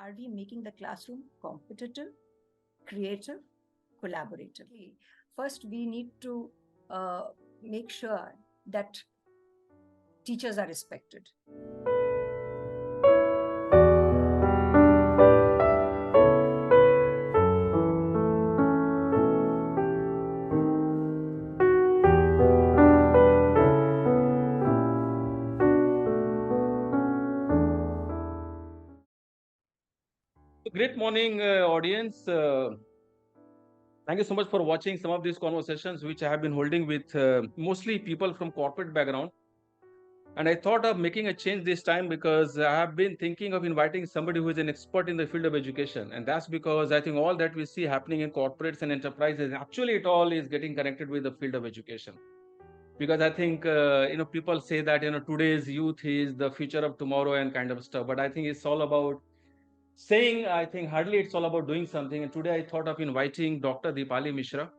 are we making the classroom competitive, creative, collaborative? First, we need to make sure that teachers are respected. Great morning, audience. Thank you so much for watching some of these conversations, which I have been holding with mostly people from corporate background. And I thought of making a change this time because I have been thinking of inviting somebody who is an expert in the field of education. And that's because I think all that we see happening in corporates and enterprises, actually it all is getting connected with the field of education. Because I think, people say that, today's youth is the future of tomorrow and kind of stuff. But I think it's all about saying, I think hardly it's all about doing something. And today I thought of inviting Dr. Deepali Misra.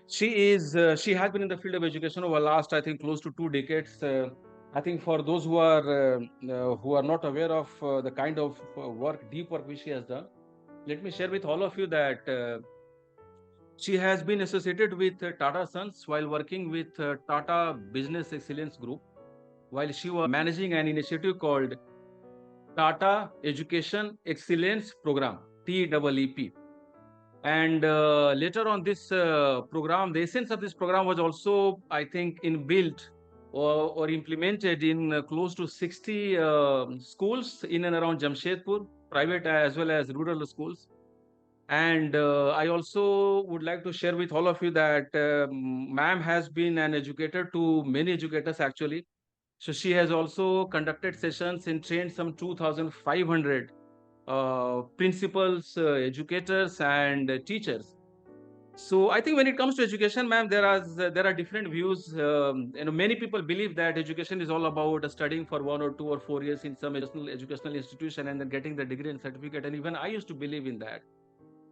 She has been in the field of education over last, I think, close to 2 decades. I think for those who are not aware of the kind of deep work which she has done, let me share with all of you that she has been associated with Tata Sons while working with Tata Business Excellence Group, while she was managing an initiative called Tata Education Excellence Program, TEEP. And later on, this program, the essence of this program was also, I think, inbuilt or implemented in close to 60 schools in and around Jamshedpur, private as well as rural schools. And I also would like to share with all of you that ma'am has been an educator to many educators actually. So she has also conducted sessions and trained some 2,500 principals, educators, and teachers. So I think when it comes to education, ma'am, there are different views. Many people believe that education is all about studying for 1 or 2 or 4 years in some educational institution and then getting the degree and certificate. And even I used to believe in that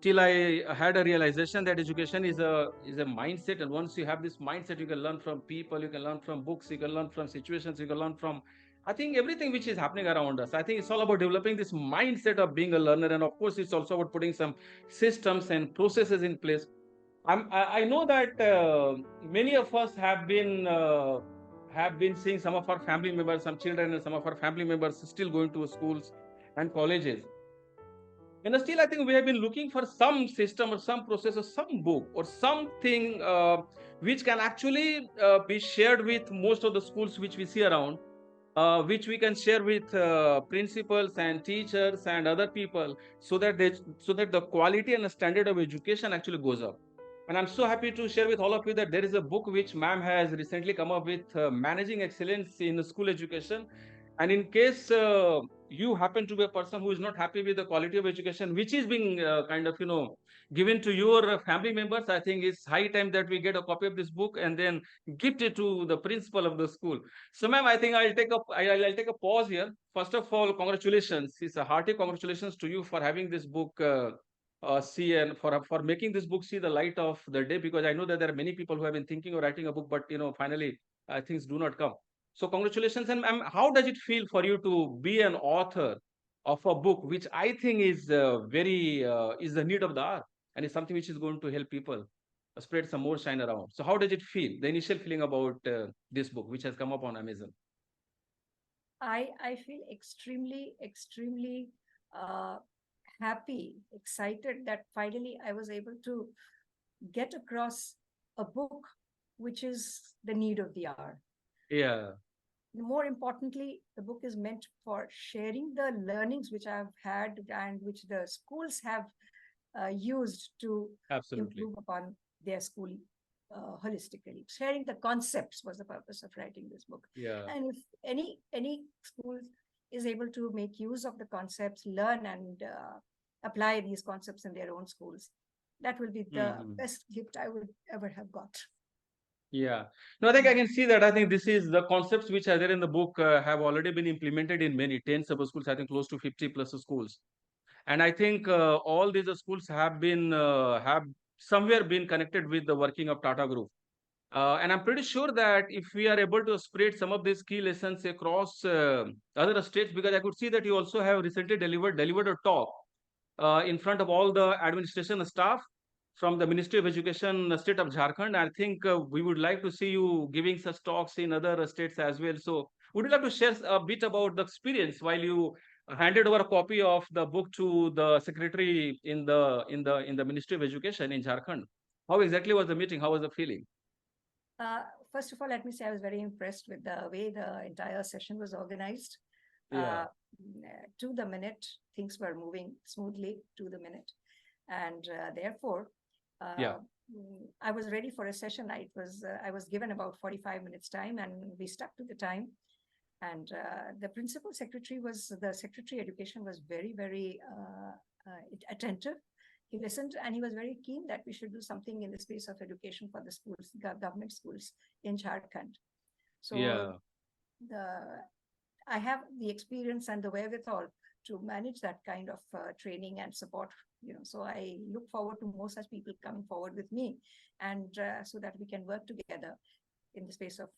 till I had a realization that education is a mindset, and once you have this mindset, you can learn from people, you can learn from books, you can learn from situations, you can learn from, I think, everything which is happening around us. I think it's all about developing this mindset of being a learner, and of course, it's also about putting some systems and processes in place. I know that many of us have been seeing some of our family members, some children, and some of our family members still going to schools and colleges. And still, I think we have been looking for some system or some process or some book or something which can actually be shared with most of the schools which we see around, which we can share with principals and teachers and other people, so that the quality and the standard of education actually goes up. And I'm so happy to share with all of you that there is a book which ma'am has recently come up with, managing excellence in school education. And in case you happen to be a person who is not happy with the quality of education which is being kind of given to your family members, I think it's high time that we get a copy of this book and then gift it to the principal of the school. So, ma'am, I think I'll take a pause here. First of all, congratulations. It's a hearty congratulations to you for having this book see, and for making this book see the light of the day, because I know that there are many people who have been thinking of writing a book, but finally things do not come. So congratulations. And ma'am, how does it feel for you to be an author of a book which I think is very is the need of the hour, and is something which is going to help people spread some more shine around. So how does it feel, the initial feeling about this book which has come up on Amazon? I feel extremely uh, happy, excited that finally I was able to get across a book which is the need of the hour. Yeah, More importantly, the book is meant for sharing the learnings which I've had and which the schools have used to absolutely. improve upon their school holistically. Sharing the concepts was the purpose of writing this book. Yeah. And if any school is able to make use of the concepts, learn and apply these concepts in their own schools, that will be the Hmm. best gift I would ever have got. Yeah. No, I think I can see that. I think this is the concepts which are there in the book have already been implemented in many tens of schools. I think close to 50 plus schools. And I think all these schools have somewhere been connected with the working of Tata Group. And I'm pretty sure that if we are able to spread some of these key lessons across other states, because I could see that you also have recently delivered a talk in front of all the administration staff from the Ministry of Education, state of Jharkhand. I think we would like to see you giving such talks in other states as well. So, would you like to share a bit about the experience while you handed over a copy of the book to the secretary in the Ministry of Education in Jharkhand? How exactly was the meeting? How was the feeling? Uh, First of all, let me say I was very impressed with the way the entire session was organized. Yeah. Uh, to the minute, things were moving smoothly to the minute. And therefore, Yeah. I was ready for a session. I was given about 45 minutes time, and we stuck to the time. And the principal secretary the secretary education was very, very attentive. He listened and he was very keen that we should do something in the space of education for the schools, government schools in Jharkhand. So Yeah. the I have the experience and the wherewithal to manage that kind of training and support. So I look forward to more such people coming forward with me, and so that we can work together in the space of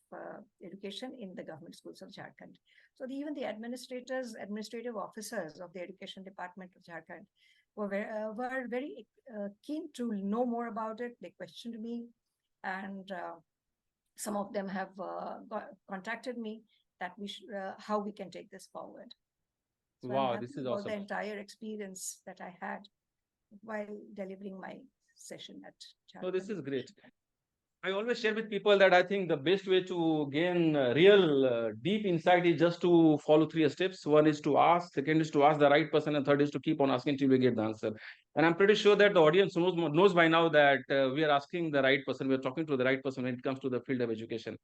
education in the government schools of Jharkhand. So even the administrative officers of the education department of Jharkhand were very keen to know more about it. They questioned me, and some of them have contacted me that how we can take this forward. So I'm Wow, happy this is about the awesome. entire experience that I had while delivering my session at No, this Jharkhand. is great. I always share with people that I think the best way to gain real deep insight is just to follow three steps. One is to ask, second is to ask the right person, and third is to keep on asking till we get the answer. And I'm pretty sure that the audience knows by now that we are asking the right person, we are talking to the right person when it comes to the field of education.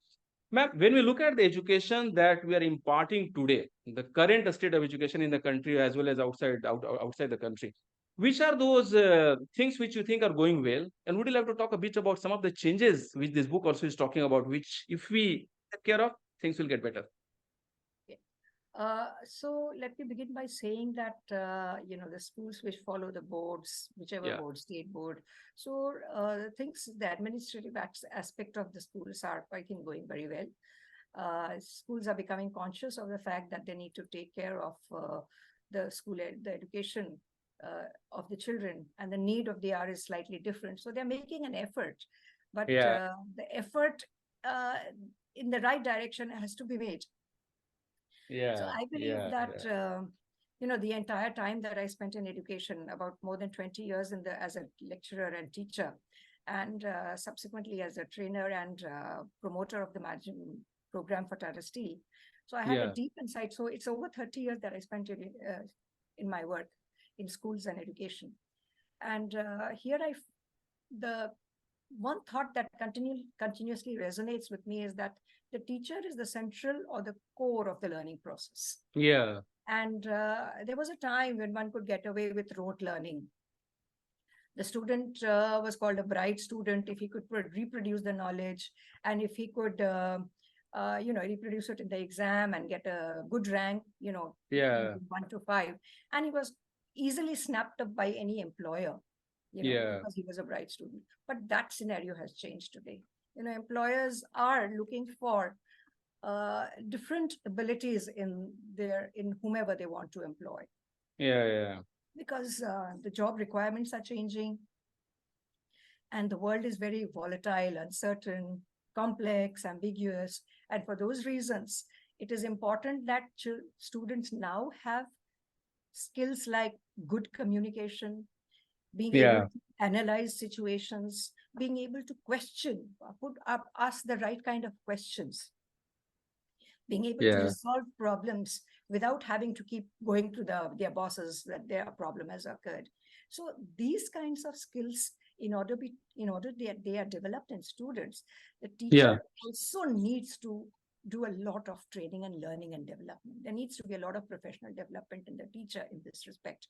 Ma'am, when we look at the education that we are imparting today, the current state of education in the country as well as outside the country, which are those things which you think are going well? And would you like to talk a bit about some of the changes which this book also is talking about, which if we take care of, things will get better? Okay. So let me begin by saying that the schools which follow the boards, whichever Yeah, board, state board. So things the administrative aspect of the schools are, I think, going very well. Schools are becoming conscious of the fact that they need to take care of the education of the children, and the need of the hour is slightly different. So they're making an effort, but yeah, the effort uh, in the right direction has to be made. So yeah, I believe yeah, that yeah, the entire time that I spent in education, about more than 20 years as a lecturer and teacher, and subsequently as a trainer and promoter of the management program for Tata Steel. So I had a yeah, deep insight. So it's over 30 years that I spent in my work in schools and education. And here the one thought that continuously resonates with me is that the teacher is the central or the core of the learning process. yeah, And there was a time when one could get away with rote learning. The student was called a bright student if he could reproduce the knowledge, and if he could reproduce it in the exam and get a good rank, yeah, 1 to 5, and he was easily snapped up by any employer, yeah, because he was a bright student. But that scenario has changed today. Employers are looking for different abilities in whomever they want to employ, yeah, yeah, because the job requirements are changing, and the world is very volatile, uncertain, complex, ambiguous. And for those reasons, it is important that students now have skills like good communication, being able yeah, to analyze situations, being able to question, ask the right kind of questions, being able to yeah, resolve problems without having to keep going to their bosses that their problem has occurred. So these kinds of skills, in order they are developed in students, the yeah. teacher also needs to do a lot of training and learning and development. There needs to be a lot of professional development in the teacher in this respect.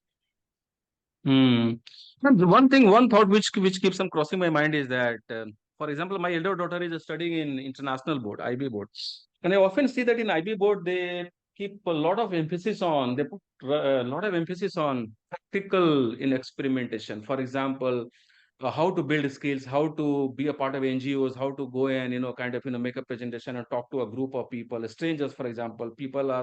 Hmm. And the one thought which keeps on crossing my mind is that, for example, my elder daughter is studying in international board, IB board, and I often see that in IB board they keep a lot of emphasis on a lot of emphasis on practical in experimentation. For example, how to build skills, how to be a part of NGOs, how to go and kind of make a presentation and talk to a group of people, strangers, for example.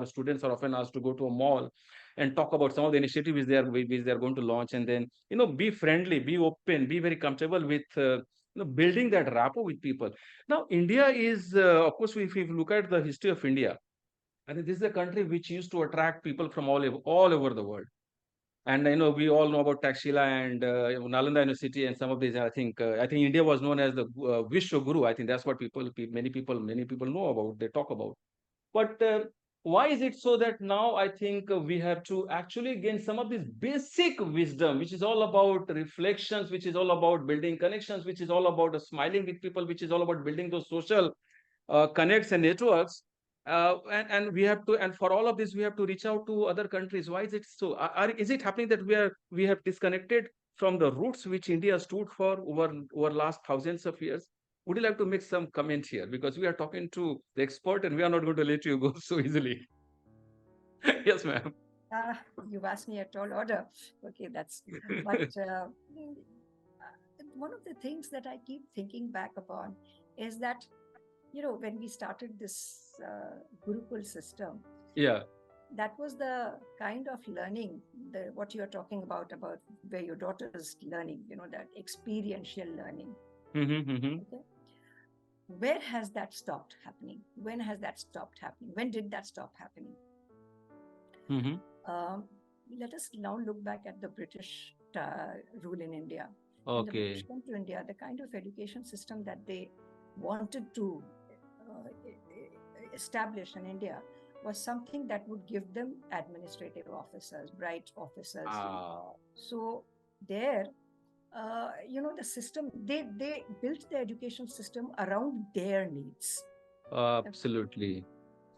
Students are often asked to go to a mall and talk about some of the initiatives which they are going to launch, and then be friendly, be open, be very comfortable with building that rapport with people. Now, India is, of course, if we look at the history of India, I think this is a country which used to attract people from all over the world. And we all know about Takshila and Nalanda University and some of these. I think India was known as the Vishwa Guru. I think that's what many people know about. They talk about. But why is it so that now I think we have to actually gain some of this basic wisdom, which is all about reflections, which is all about building connections, which is all about smiling with people, which is all about building those social connects and networks. And we have to, and for all of this, we have to reach out to other countries. Why is it so? Is it happening that we have disconnected from the roots which India stood for over last thousands of years? Would you like to make some comment here? Because we are talking to the expert and we are not going to let you go so easily. Yes, ma'am. Uh, you've asked me a tall order. Okay, but one of the things that I keep thinking back upon is that, when we started this Gurukul system, Yeah. that was the kind of learning, what you're talking about where your daughter's learning, that experiential learning. Mm-hmm, Okay. Where has that stopped happening? When has that stopped happening? When did that stop happening? mm-hmm. Um, Let us now look back at the British rule in India. When the British Okay. came to India, the kind of education system that they wanted to establish in India was something that would give them administrative officers, bright officers. Ah, So there, the system, they built the education system around their needs. absolutely.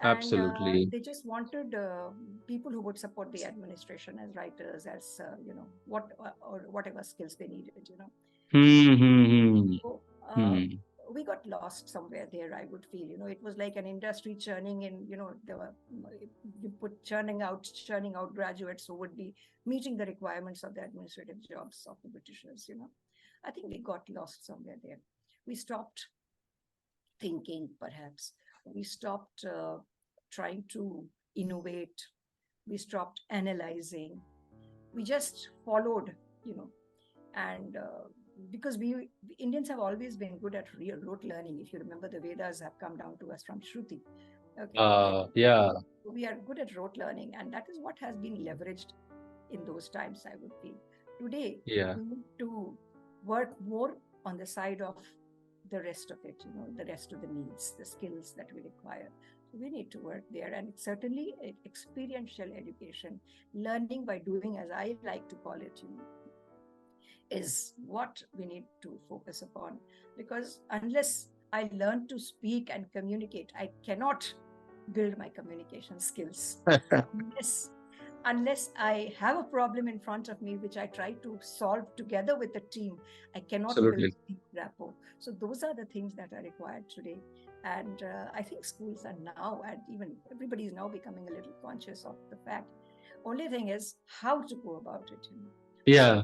And Absolutely. they just wanted people who would support the administration as writers, as or whatever skills they needed. Hmm. So Hmm. we got lost somewhere there. I would feel, it was like an industry churning in. There were you put churning out graduates who would be meeting the requirements of the administrative jobs of the Britishers. I think we got lost somewhere there. We stopped thinking, perhaps. We stopped trying to innovate. We stopped analyzing. We just followed, and because we Indians have always been good at real rote learning. If you remember, the Vedas have come down to us from Shruti. Okay, Yeah. we are good at rote learning, and that is what has been leveraged in those times, I would feel. Today, Yeah. we need to work more on the side of the rest of it, the rest of the needs, the skills that we require. So we need to work there. And it's certainly experiential education, learning by doing, as I like to call it, is what we need to focus upon. Because unless I learn to speak and communicate, I cannot build my communication skills. Unless I have a problem in front of me, which I try to solve together with the team, I cannot build Absolutely. deep rapport. So those are the things that are required today. And I think schools are now, and even everybody is now becoming a little conscious of the fact. Only thing is how to go about it. So Yeah.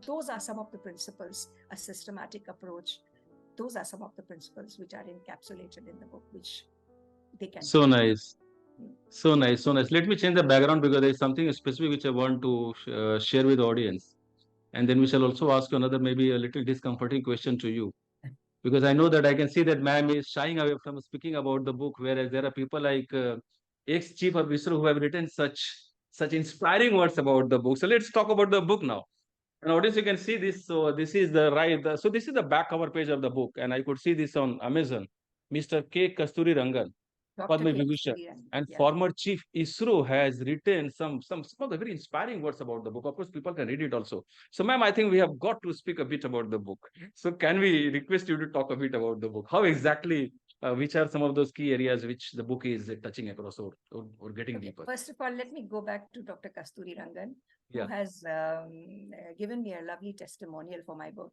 those are some of the principles, a systematic approach. Those are some of the principles which are encapsulated in the book, which they can So take. nice. So nice. So nice. Let me change the background because there is something specific which I want to share with the audience. And then we shall also ask you another, maybe a little discomforting question to you. Because I know that I can see that ma'am is shying away from speaking about the book, whereas there are people like ex-chief of ISRO who have written such inspiring words about the book. So let's talk about the book now. And audience, you can see this. So this is the right. So this is the back cover page of the book, and I could see this on Amazon. Mr. K. Kasturi Rangan, Dr. Padma K. Vibhushan, and Yeah. former chief ISRO has written some of the very inspiring words about the book. Of course, people can read it also. So, ma'am, I think we have got to speak a bit about the book. So, can we request you to talk a bit about the book? How exactly, which are some of those key areas which the book is touching across or getting Okay, deeper? first of all, let me go back to Dr. Kasturi Rangan, who Yeah. has given me a lovely testimonial for my book.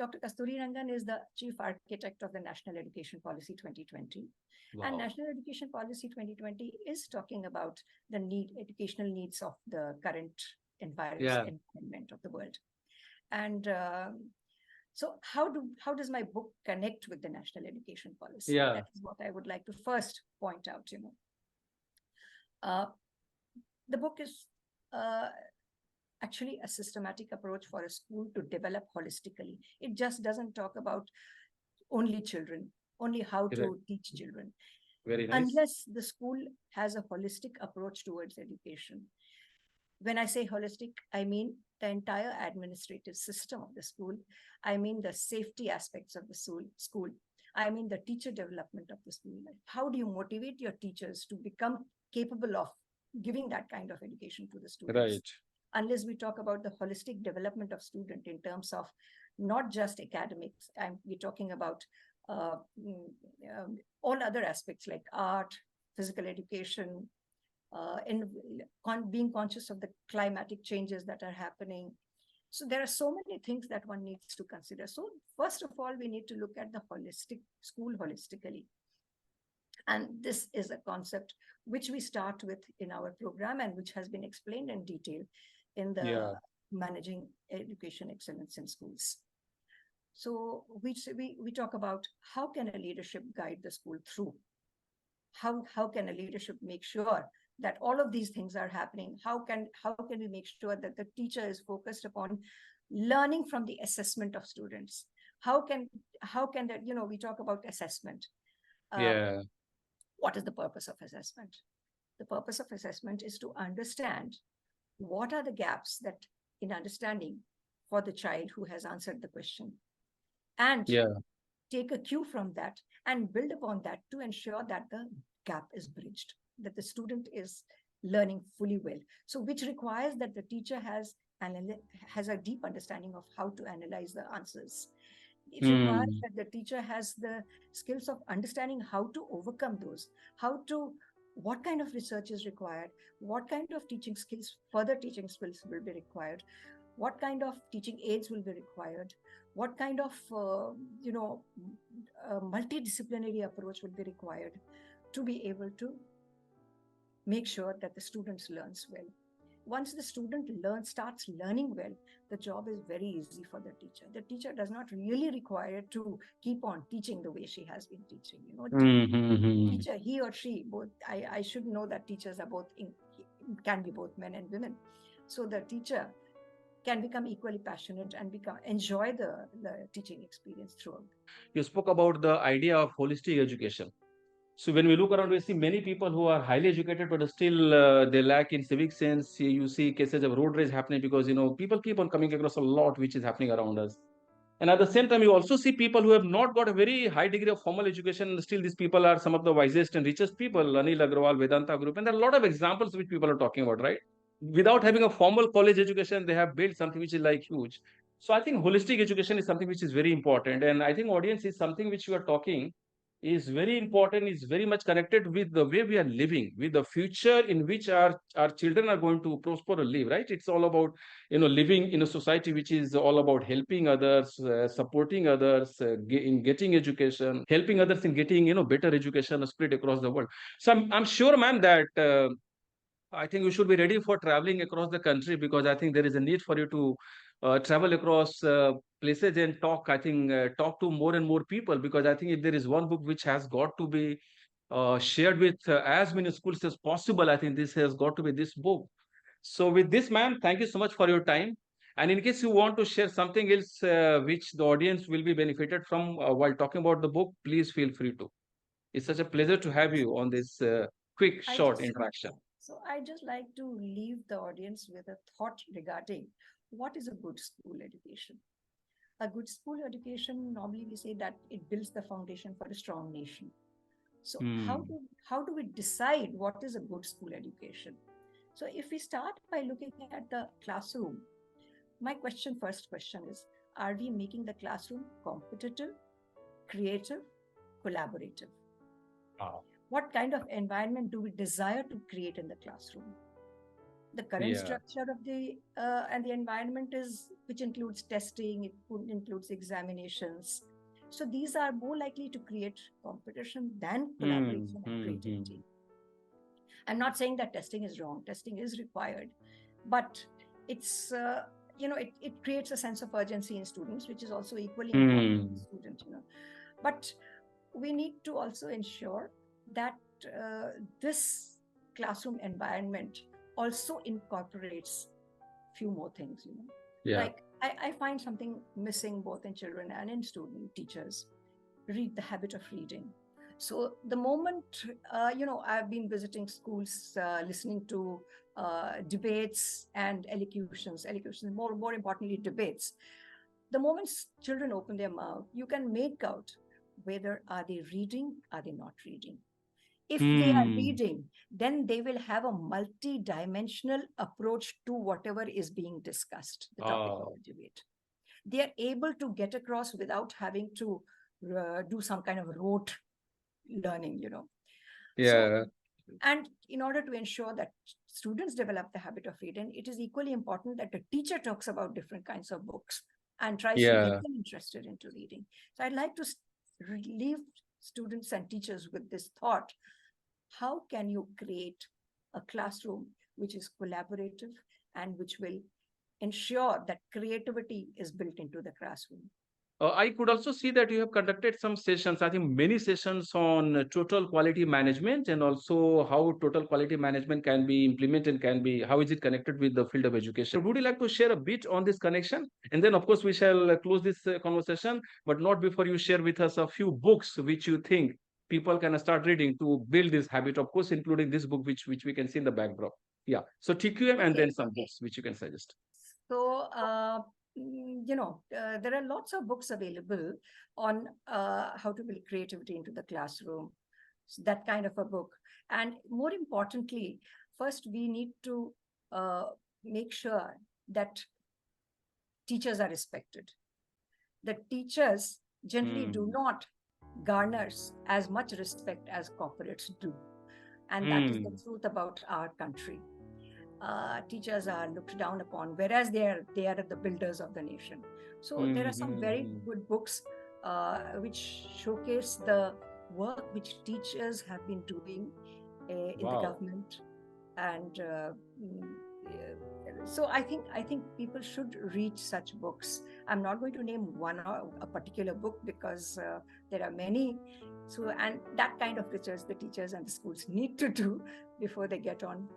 Dr. Kasturi Rangan is the chief architect of the National Education Policy 2020. And Wow. National Education Policy 2020 is talking about the educational needs of the current Yeah. environment of the world. And so how does my book connect with the national education policy? Yeah. That is what I would like to first point out. The book is actually a systematic approach for a school to develop holistically. It just doesn't talk about only children, only how to teach children. Very nice. Unless the school has a holistic approach towards education. When I say holistic, I mean the entire administrative system of the school. I mean the safety aspects of the school. I mean the teacher development of the school. How do you motivate your teachers to become capable of giving that kind of education to the students? Right. Unless we talk about the holistic development of student in terms of not just academics, and we're talking about all other aspects like art, physical education, being conscious of the climatic changes that are happening. So there are so many things that one needs to consider. So first of all, we need to look at the holistic school holistically. And this is a concept which we start with in our program and which has been explained in detail in the Managing Education Excellence in Schools. So we talk about how can a leadership guide the school through? How can a leadership make sure that all of these things are happening? How can we make sure that the teacher is focused upon learning from the assessment of students? How can that, we talk about assessment. What is the purpose of assessment? The purpose of assessment is to understand what are the gaps that in understanding for the child who has answered the question, and take a cue from that and build upon that to ensure that the gap is bridged, that the student is learning fully well. So which requires that the teacher has a deep understanding of how to analyze the answers. It requires that the teacher has the skills of understanding how to overcome those, what kind of research is required, what kind of teaching skills, further teaching skills will be required, what kind of teaching aids will be required, what kind of multidisciplinary approach will be required to be able to make sure that the students learns well. Once the student starts learning well, the job is very easy for the teacher. The teacher does not really require to keep on teaching the way she has been teaching. Teacher, he or she, both. I should know that teachers are can be both men and women. So the teacher can become equally passionate and enjoy the teaching experience throughout. You spoke about the idea of holistic education. So when we look around, we see many people who are highly educated, but still they lack in civic sense. You see cases of road rage happening because, people keep on coming across a lot which is happening around us. And at the same time, you also see people who have not got a very high degree of formal education. Still, these people are some of the wisest and richest people. Anil Agrawal, Vedanta Group. And there are a lot of examples which people are talking about, right? Without having a formal college education, they have built something which is like huge. So I think holistic education is something which is very important. And I think audience is something which you are talking is very important, is very much connected with the way we are living, with the future in which our children are going to prosper or live, right? It's all about, living in a society which is all about helping others, supporting others, in getting education, helping others in getting, better education spread across the world. So I'm sure, ma'am, that I think you should be ready for traveling across the country, because I think there is a need for you to travel across places and talk. I think talk to more and more people, because I think if there is one book which has got to be shared with as many schools as possible, I think this has got to be this book. So with this, ma'am, thank you so much for your time. And in case you want to share something else which the audience will be benefited from while talking about the book, please feel free to. It's such a pleasure to have you on this quick, short interaction. So I just like to leave the audience with a thought regarding what is a good school education. A good school education, normally we say that it builds the foundation for a strong nation. So how do we decide what is a good school education? So if we start by looking at the classroom, my first question is, are we making the classroom competitive, creative, collaborative? What kind of environment do we desire to create in the classroom? The current structure of the and the environment which includes testing, it includes examinations. So these are more likely to create competition than collaboration and creativity. I'm not saying that testing is wrong. Testing is required, but it's it creates a sense of urgency in students, which is also equally important to the student, But we need to also ensure that this classroom environment also incorporates few more things, Yeah. Like I find something missing both in children and in student teachers. Read, the habit of reading. So the moment, I've been visiting schools, listening to debates and elocutions, more importantly, debates. The moment children open their mouth, you can make out whether are they reading, are they not reading. If they are reading, then they will have a multi-dimensional approach to whatever is being discussed, the topic of the debate. They are able to get across without having to do some kind of rote learning, Yeah. So, and in order to ensure that students develop the habit of reading, it is equally important that the teacher talks about different kinds of books and tries to get them interested into reading. So I'd like to leave students and teachers with this thought: how can you create a classroom which is collaborative and which will ensure that creativity is built into the classroom? I could also see that you have conducted some sessions, I think many sessions on total quality management, and also how total quality management can be implemented, how is it connected with the field of education. Would you like to share a bit on this connection? And then, of course, we shall close this conversation, but not before you share with us a few books which you think people can start reading to build this habit, of course, including this book, which we can see in the backdrop. Yeah. So TQM and then some books which you can suggest. So, there are lots of books available on how to build creativity into the classroom, so that kind of a book. And more importantly, first we need to make sure that teachers are respected. The teachers generally do not garner as much respect as corporates do. And that is the truth about our country. Teachers are looked down upon, whereas they are the builders of the nation. So there are some very good books which showcase the work which teachers have been doing in the government, and so I think people should read such books. I'm not going to name one or a particular book because there are many. So, and that kind of research the teachers and the schools need to do before they get on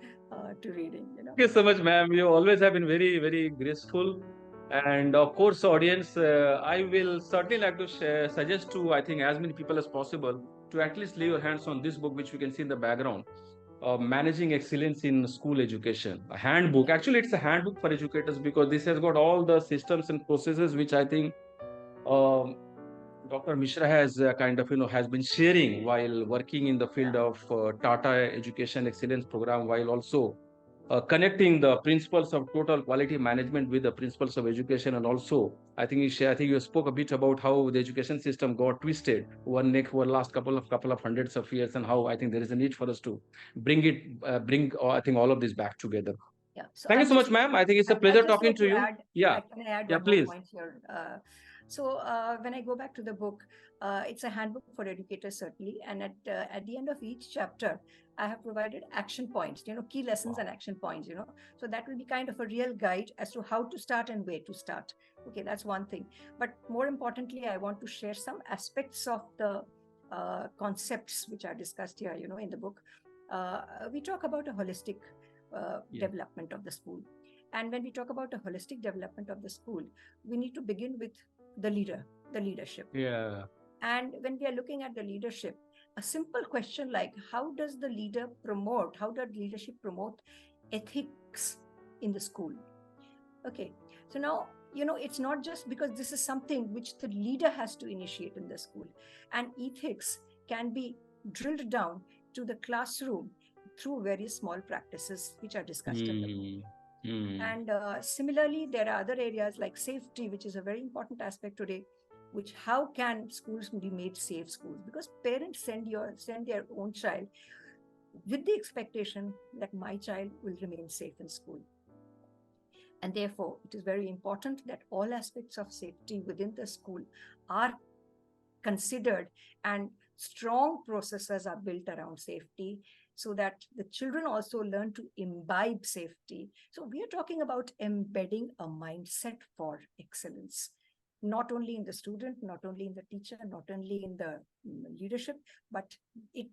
to reading. Thank you so much, ma'am. You always have been very, very graceful. And of course, audience, I will certainly like to suggest to, I think, as many people as possible to at least lay your hands on this book, which we can see in the background. Managing Excellence in School Education, a handbook. Actually, it's a handbook for educators because this has got all the systems and processes which I think Dr. Mishra has has been sharing while working in the field of Tata Education Excellence Program, while also connecting the principles of total quality management with the principles of education. And also, I think you spoke a bit about how the education system got twisted over last couple of hundreds of years, and how I think there is a need for us to bring I think all of this back together. Yeah. So Thank you so much, ma'am. I think it's a pleasure talking to you. Yeah. Can I add Yeah, one more please. point here? When I go back to the book, it's a handbook for educators, certainly. And at the end of each chapter, I have provided action points, key lessons and action points, So that will be kind of a real guide as to how to start and where to start. Okay, that's one thing. But more importantly, I want to share some aspects of the concepts which are discussed here, in the book. We talk about a holistic development of the school. And when we talk about a holistic development of the school, we need to begin with the leadership. Yeah. And when we are looking at the leadership, a simple question like how does leadership promote ethics in the school? Okay, so now, it's not just because this is something which the leader has to initiate in the school. And ethics can be drilled down to the classroom through various small practices which are discussed in the book. And similarly, there are other areas like safety, which is a very important aspect today. Which how can schools be made safe schools? Because parents send their own child with the expectation that my child will remain safe in school. And therefore, it is very important that all aspects of safety within the school are considered, and strong processes are built around safety, so that the children also learn to imbibe safety. So we are talking about embedding a mindset for excellence, not only in the student, not only in the teacher, not only in the leadership, but it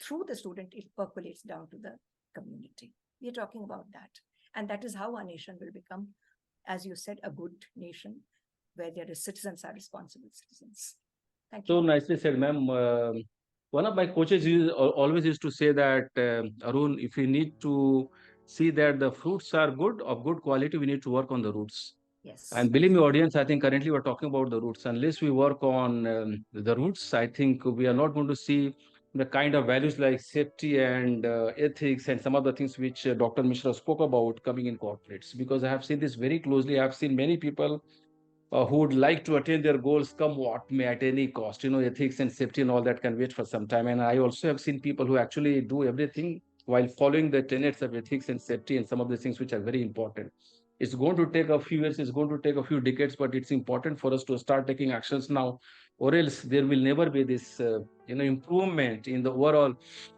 through the student, it percolates down to the community. We are talking about that. And that is how our nation will become, as you said, a good nation where their citizens are responsible citizens. Thank you. So nicely said, ma'am. One of my coaches always used to say that, Arun, if we need to see that the fruits are good, of good quality, we need to work on the roots. Yes. And believe me, audience, I think currently we're talking about the roots. Unless we work on the roots, I think we are not going to see the kind of values like safety and ethics and some other things which Dr. Mishra spoke about coming in corporates. Because I have seen this very closely. I have seen many people who would like to attain their goals come what may at any cost. Ethics and safety and all that can wait for some time. And I also have seen people who actually do everything while following the tenets of ethics and safety and some of the things which are very important. It's going to take a few years, it's going to take a few decades, but it's important for us to start taking actions now, or else there will never be this improvement in the overall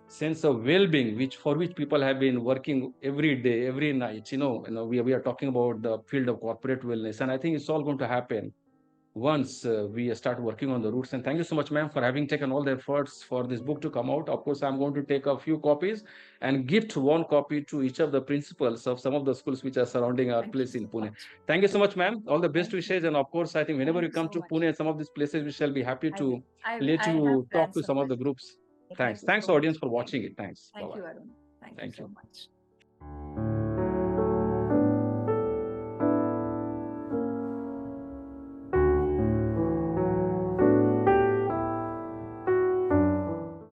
sense of well-being, which people have been working every day, every night. We are talking about the field of corporate wellness, and I think it's all going to happen once we start working on the roots. And thank you so much, ma'am, for having taken all the efforts for this book to come out. Of course, I'm going to take a few copies and gift one copy to each of the principals of some of the schools which are surrounding our place in Pune. Thank you so much, ma'am. All the best wishes. And of course, I think whenever you come to Pune and some of these places, we shall be happy to let you talk to some of the groups. Thanks, audience, for watching it. Thanks. Thank you, Arun. Thank you so much.